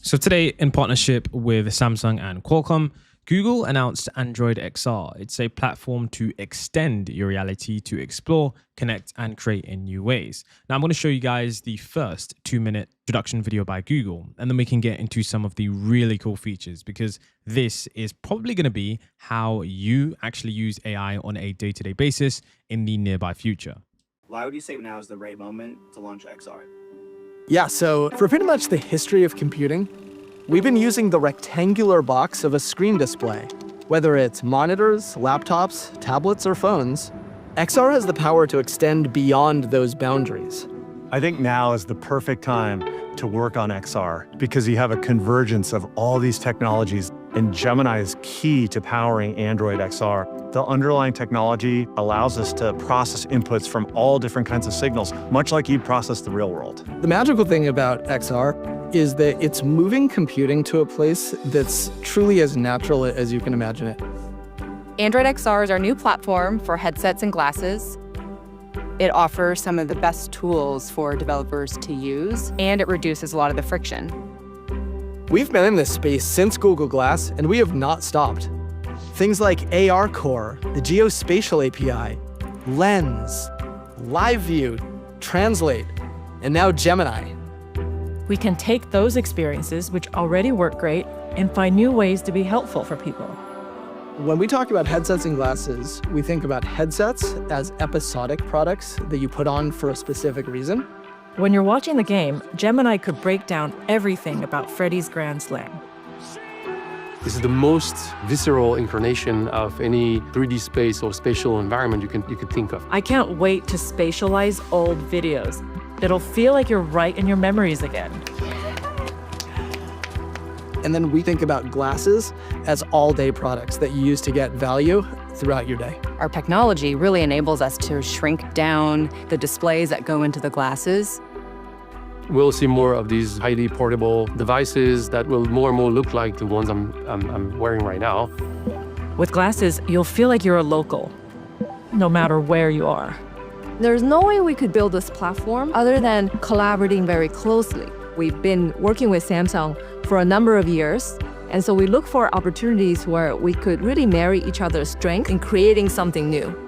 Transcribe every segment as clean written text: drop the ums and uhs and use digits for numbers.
So today, in partnership with Samsung and Qualcomm, Google announced Android XR. It's a platform to extend your reality to explore, connect, and create in new ways. Now, I'm going to show you guys the first 2-minute introduction video by Google, and then we can get into some of the really cool features, because this is probably going to be how you actually use AI on a day-to-day basis in the nearby future. Why would you say now is the right moment to launch XR? Yeah, so for pretty much the history of computing, we've been using the rectangular box of a screen display. Whether it's monitors, laptops, tablets, or phones, XR has the power to extend beyond those boundaries. I think now is the perfect time to work on XR because you have a convergence of all these technologies, and Gemini is key to powering Android XR. The underlying technology allows us to process inputs from all different kinds of signals, much like you'd process the real world. The magical thing about XR is that it's moving computing to a place that's truly as natural as you can imagine it. Android XR is our new platform for headsets and glasses. It offers some of the best tools for developers to use, and it reduces a lot of the friction. We've been in this space since Google Glass, and we have not stopped. Things like AR Core, the Geospatial API, Lens, Live View, Translate, and now Gemini. We can take those experiences, which already work great, and find new ways to be helpful for people. When we talk about headsets and glasses, we think about headsets as episodic products that you put on for a specific reason. When you're watching the game, Gemini could break down everything about Freddy's Grand Slam. This is the most visceral incarnation of any 3D space or spatial environment you could think of. I can't wait to spatialize old videos. It'll feel like you're right in your memories again. And then we think about glasses as all-day products that you use to get value throughout your day. Our technology really enables us to shrink down the displays that go into the glasses. We'll see more of these highly portable devices that will more and more look like the ones I'm wearing right now. With glasses, you'll feel like you're a local, no matter where you are. There's no way we could build this platform other than collaborating very closely. We've been working with Samsung for a number of years, and so we look for opportunities where we could really marry each other's strengths in creating something new.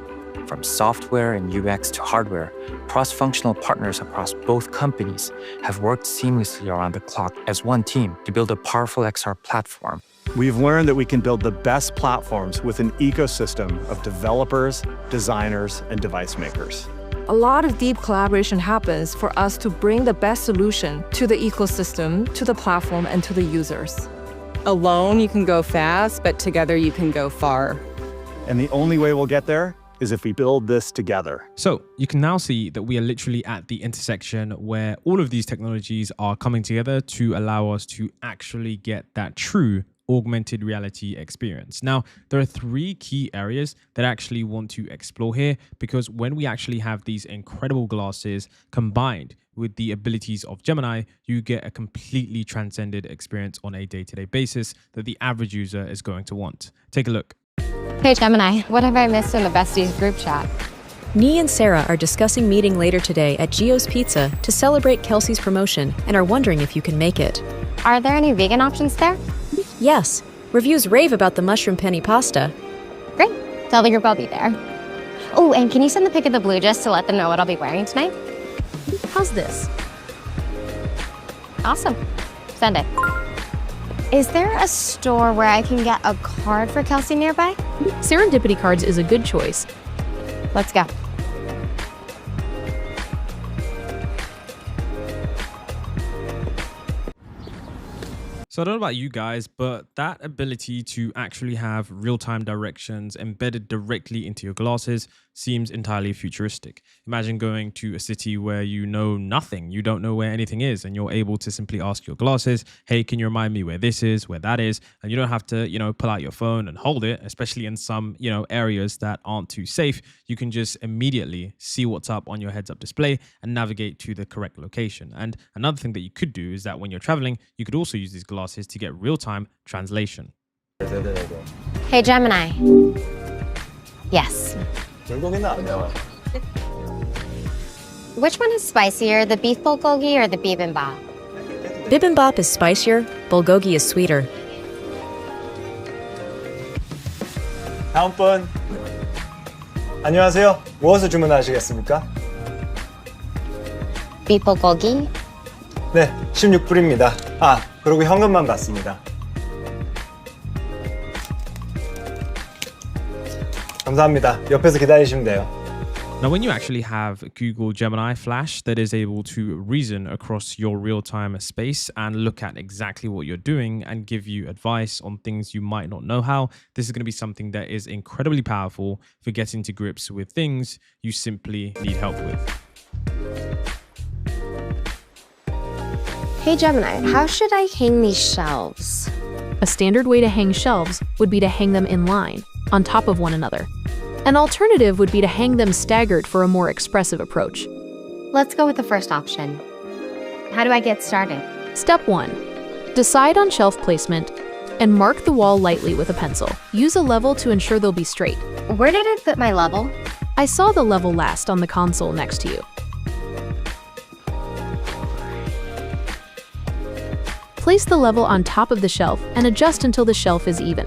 From software and UX to hardware, cross-functional partners across both companies have worked seamlessly around the clock as one team to build a powerful XR platform. We've learned that we can build the best platforms with an ecosystem of developers, designers, and device makers. A lot of deep collaboration happens for us to bring the best solution to the ecosystem, to the platform, and to the users. Alone, you can go fast, but together you can go far. And the only way we'll get there is if we build this together. So you can now see that we are literally at the intersection where all of these technologies are coming together to allow us to actually get that true augmented reality experience. Now, there are 3 key areas that I actually want to explore here, because when we actually have these incredible glasses combined with the abilities of Gemini, you get a completely transcended experience on a day-to-day basis that the average user is going to want. Take a look. Hey Gemini, what have I missed in the besties group chat? Nee and Sarah are discussing meeting later today at Gio's Pizza to celebrate Kelsey's promotion and are wondering if you can make it. Are there any vegan options there? Yes. Reviews rave about the mushroom penny pasta. Great. Tell the group I'll be there. Oh, and can you send the pic of the blue just to let them know what I'll be wearing tonight? How's this? Awesome. Send it. Is there a store where I can get a card for Kelsey nearby? Serendipity Cards is a good choice. Let's go. So I don't know about you guys, but that ability to actually have real-time directions embedded directly into your glasses seems entirely futuristic. Imagine going to a city where you know nothing, you don't know where anything is, and you're able to simply ask your glasses, hey, can you remind me where this is, where that is? And you don't have to, pull out your phone and hold it, especially in some, areas that aren't too safe. You can just immediately see what's up on your heads-up display and navigate to the correct location. And another thing that you could do is that when you're traveling, you could also use these glasses to get real-time translation. Hey Gemini. Yes. Which one is spicier, the beef bulgogi or the bibimbap? Bibimbap is spicier, bulgogi is sweeter. 다음 분. 안녕하세요. 무엇을 주문하시겠습니까? 비포고기. 네, 16불입니다. 아, 그리고 현금만 받습니다. 감사합니다. 옆에서 기다리시면 돼요. Now, when you actually have Google Gemini Flash that is able to reason across your real-time space and look at exactly what you're doing and give you advice on things you might not know how, this is going to be something that is incredibly powerful for getting to grips with things you simply need help with. Hey Gemini, how should I hang these shelves? A standard way to hang shelves would be to hang them in line, on top of one another. An alternative would be to hang them staggered for a more expressive approach. Let's go with the first option. How do I get started? Step 1. Decide on shelf placement and mark the wall lightly with a pencil. Use a level to ensure they'll be straight. Where did I put my level? I saw the level last on the console next to you. Place the level on top of the shelf and adjust until the shelf is even.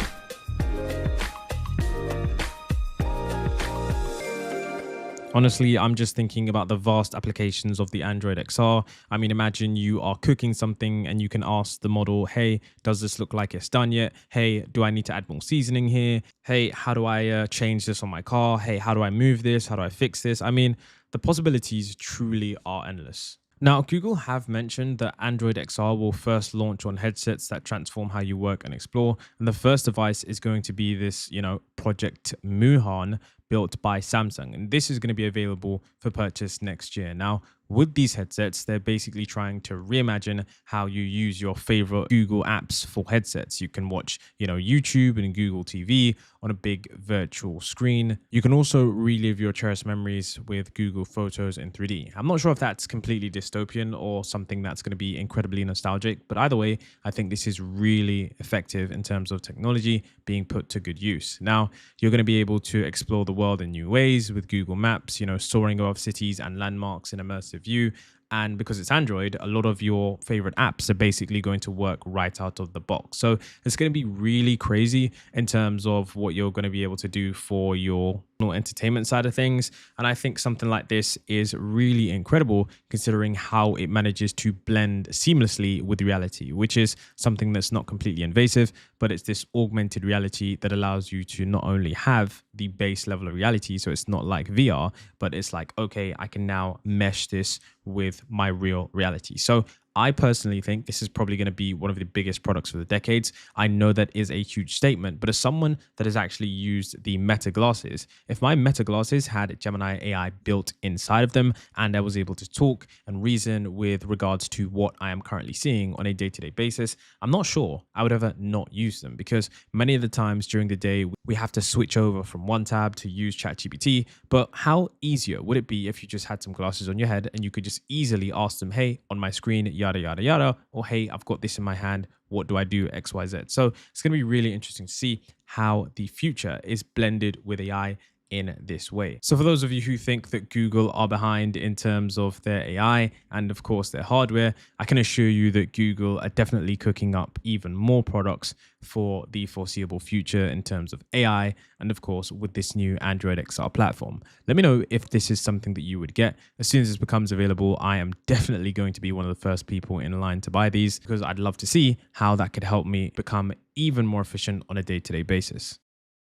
Honestly, I'm just thinking about the vast applications of the Android XR. I mean, imagine you are cooking something and you can ask the model, hey, does this look like it's done yet? Hey, do I need to add more seasoning here? Hey, how do I change this on my car? Hey, how do I move this? How do I fix this? I mean, the possibilities truly are endless. Now, Google have mentioned that Android XR will first launch on headsets that transform how you work and explore. And the first device is going to be this, Project Muhan, built by Samsung. And this is going to be available for purchase next year. Now, with these headsets, they're basically trying to reimagine how you use your favorite Google apps for headsets. You can watch, YouTube and Google TV on a big virtual screen. You can also relive your cherished memories with Google Photos in 3D. I'm not sure if that's completely dystopian or something that's going to be incredibly nostalgic, but either way, I think this is really effective in terms of technology being put to good use. Now, you're going to be able to explore the world in new ways with Google Maps, soaring above cities and landmarks in immersive view. And because it's Android, a lot of your favorite apps are basically going to work right out of the box. So it's going to be really crazy in terms of what you're going to be able to do for your entertainment side of things. And I think something like this is really incredible considering how it manages to blend seamlessly with reality, which is something that's not completely invasive, but it's this augmented reality that allows you to not only have the base level of reality, so it's not like VR, but it's like, okay, I can now mesh this with my real reality. So I personally think this is probably going to be one of the biggest products of the decades. I know that is a huge statement, but as someone that has actually used the Meta glasses, if my Meta glasses had Gemini AI built inside of them and I was able to talk and reason with regards to what I am currently seeing on a day-to-day basis, I'm not sure I would ever not use them, because many of the times during the day we have to switch over from one tab to use ChatGPT. But how easier would it be if you just had some glasses on your head and you could just easily ask them, hey, on my screen, yada, yada, yada, or hey, I've got this in my hand, what do I do, XYZ? So it's going to be really interesting to see how the future is blended with AI in this way. So for those of you who think that Google are behind in terms of their AI and of course their hardware, I can assure you that Google are definitely cooking up even more products for the foreseeable future in terms of AI and of course with this new Android XR platform. Let me know if this is something that you would get. As soon as this becomes available, I am definitely going to be one of the first people in line to buy these, because I'd love to see how that could help me become even more efficient on a day-to-day basis.